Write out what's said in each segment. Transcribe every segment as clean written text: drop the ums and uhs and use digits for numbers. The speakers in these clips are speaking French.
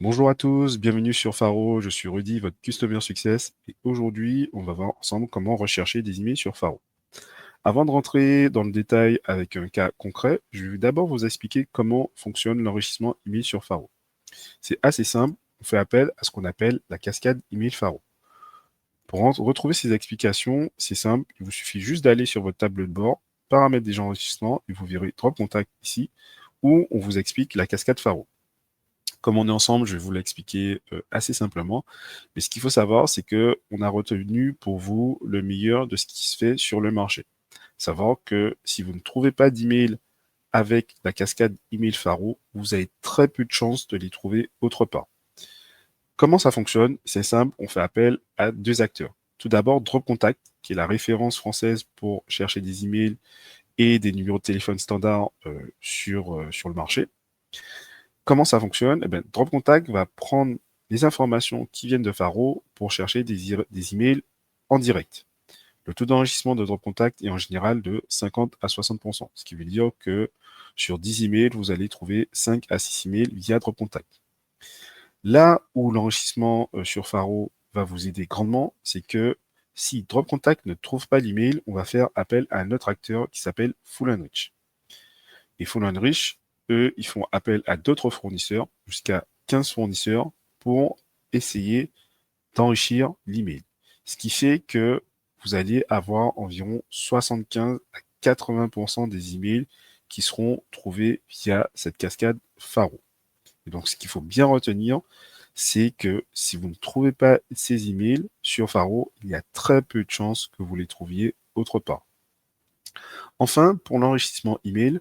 Bonjour à tous, bienvenue sur Faro, je suis Rudy, votre Customer Success, et aujourd'hui, on va voir ensemble comment rechercher des emails sur Faro. Avant de rentrer dans le détail avec un cas concret, je vais d'abord vous expliquer comment fonctionne l'enrichissement email sur Faro. C'est assez simple, on fait appel à ce qu'on appelle la cascade email Faro. Pour retrouver ces explications, c'est simple, il vous suffit juste d'aller sur votre tableau de bord, paramètres des enregistrements, et vous verrez trois contacts ici, où on vous explique la cascade Faro. Comme on est ensemble, je vais vous l'expliquer assez simplement. Mais ce qu'il faut savoir, c'est que on a retenu pour vous le meilleur de ce qui se fait sur le marché. Savoir que si vous ne trouvez pas d'email avec la cascade email Faro, vous avez très peu de chances de les trouver autre part. Comment ça fonctionne? C'est simple, on fait appel à deux acteurs. Tout d'abord, Drop Contact, qui est la référence française pour chercher des emails et des numéros de téléphone standards sur le marché. Comment ça fonctionne? Eh bien, Drop Contact va prendre les informations qui viennent de Faro pour chercher des emails en direct. Le taux d'enrichissement de Drop Contact est en général de 50 à 60%, ce qui veut dire que sur 10 emails, vous allez trouver 5 à 6 emails via Drop Contact. Là où l'enrichissement sur Faro va vous aider grandement, c'est que si Drop Contact ne trouve pas l'email, on va faire appel à un autre acteur qui s'appelle Full Enrich. Et Full Enrich, eux, ils font appel à d'autres fournisseurs, jusqu'à 15 fournisseurs, pour essayer d'enrichir l'email. Ce qui fait que vous allez avoir environ 75 à 80% des emails qui seront trouvés via cette cascade Faro. Et donc, ce qu'il faut bien retenir, c'est que si vous ne trouvez pas ces emails sur Faro, il y a très peu de chances que vous les trouviez autre part. Enfin, pour l'enrichissement email,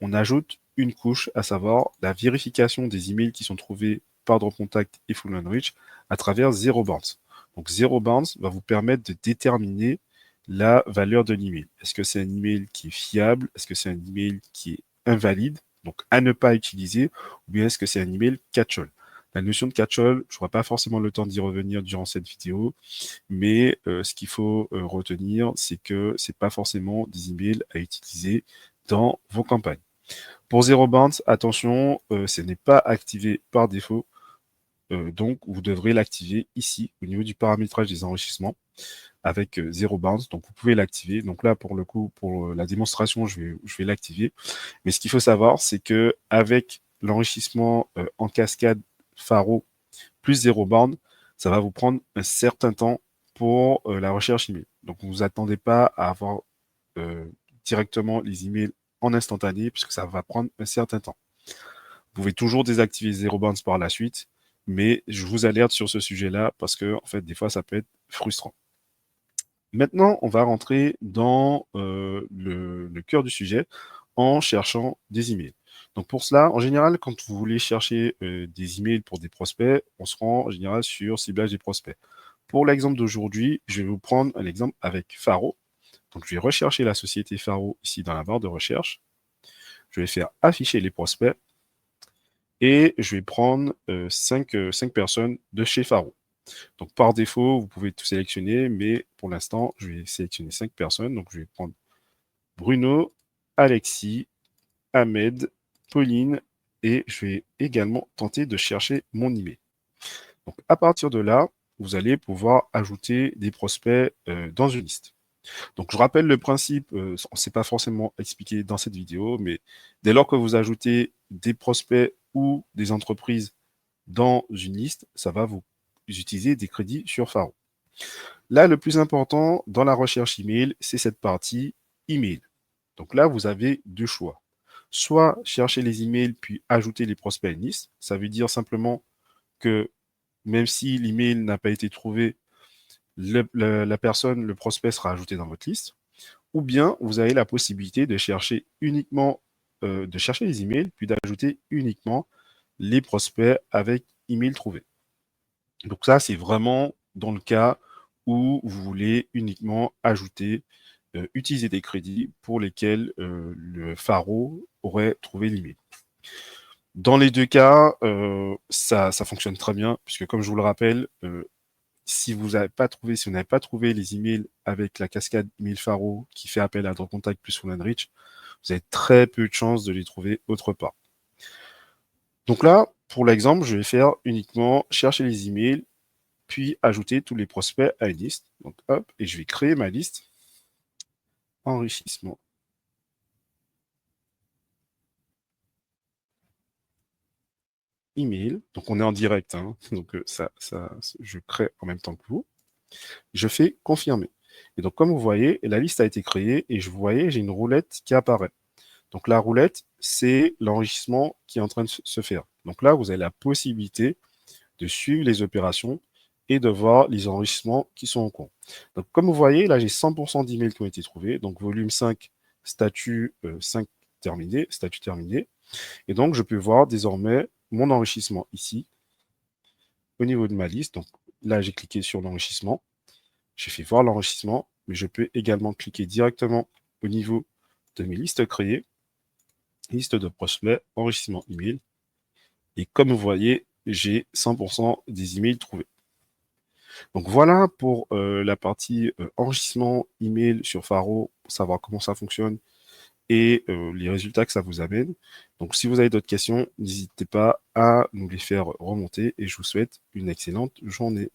on ajoute une couche, à savoir la vérification des emails qui sont trouvés par Dropcontact et Full Enrich à travers Zero Bounce. Donc Zero Bounce va vous permettre de déterminer la valeur de l'email. Est-ce que c'est un email qui est fiable? Est-ce que c'est un email qui est invalide, donc à ne pas utiliser, ou bien est-ce que c'est un email catch-all? La notion de catch-all, je n'aurai pas forcément le temps d'y revenir durant cette vidéo, mais ce qu'il faut retenir, c'est que ce n'est pas forcément des emails à utiliser dans vos campagnes. Pour Zero Bounce, attention, ce n'est pas activé par défaut, donc vous devrez l'activer ici au niveau du paramétrage des enrichissements avec Zero Bounce. Donc vous pouvez l'activer. Donc là, pour le coup, pour la démonstration, je vais l'activer. Mais ce qu'il faut savoir, c'est que avec l'enrichissement en cascade Faro plus Zero Bounce, ça va vous prendre un certain temps pour la recherche email. Donc ne vous attendez pas à avoir euh, directement les emails en instantané, puisque ça va prendre un certain temps. Vous pouvez toujours désactiver Zero Bounce par la suite, mais je vous alerte sur ce sujet-là parce que, en fait, des fois, ça peut être frustrant. Maintenant, on va rentrer dans le cœur du sujet en cherchant des emails. Donc pour cela, en général, quand vous voulez chercher des emails pour des prospects, on se rend en général sur ciblage des prospects. Pour l'exemple d'aujourd'hui, je vais vous prendre un exemple avec Faro. Donc je vais rechercher la société Faro ici dans la barre de recherche. Je vais faire afficher les prospects et je vais prendre 5 personnes de chez Faro. Donc par défaut, vous pouvez tout sélectionner, mais pour l'instant, je vais sélectionner 5 personnes. Donc je vais prendre Bruno, Alexis, Ahmed, Pauline, et je vais également tenter de chercher mon email. Donc à partir de là, vous allez pouvoir ajouter des prospects dans une liste. Donc je rappelle le principe, on ne s'est pas forcément expliqué dans cette vidéo, mais dès lors que vous ajoutez des prospects ou des entreprises dans une liste, ça va vous utiliser des crédits sur Faro. Là, le plus important dans la recherche email, c'est cette partie email. Donc là, vous avez deux choix. Soit chercher les emails puis ajouter les prospects à une liste. Ça veut dire simplement que même si l'email n'a pas été trouvé, la personne, le prospect sera ajouté dans votre liste. Ou bien vous avez la possibilité de chercher uniquement, de chercher les emails puis d'ajouter uniquement les prospects avec email trouvé. Donc ça, c'est vraiment dans le cas où vous voulez uniquement ajouter, utiliser des crédits pour lesquels le Faro aurait trouvé l'email. Dans les deux cas, ça fonctionne très bien, puisque comme je vous le rappelle, si vous n'avez pas trouvé, si vous n'avez pas trouvé les emails avec la cascade email Faro qui fait appel à Contact plus Full Enrich, vous avez très peu de chances de les trouver autre part. Donc là, Pour l'exemple, je vais faire uniquement chercher les emails, puis ajouter tous les prospects à une liste. Donc hop, et je vais créer ma liste enrichissement. Email, donc on est en direct, hein. Donc je crée en même temps que vous. Je fais confirmer. Et donc comme vous voyez, la liste a été créée et je voyais, j'ai une roulette qui apparaît. Donc la roulette, c'est l'enrichissement qui est en train de se faire. Donc là, vous avez la possibilité de suivre les opérations et de voir les enrichissements qui sont en cours. Donc comme vous voyez, là j'ai 100% d'emails qui ont été trouvés. Donc volume 5, statut 5 terminé, statut terminé. Et donc je peux voir désormais mon enrichissement ici au niveau de ma liste. Donc là j'ai cliqué sur l'enrichissement. J'ai fait voir l'enrichissement, mais je peux également cliquer directement au niveau de mes listes créées, liste de prospects, enrichissement email. Et comme vous voyez, j'ai 100% des emails trouvés. Donc voilà pour la partie enrichissement email sur Faro, pour savoir comment ça fonctionne et les résultats que ça vous amène. Donc si vous avez d'autres questions, n'hésitez pas à nous les faire remonter et je vous souhaite une excellente journée.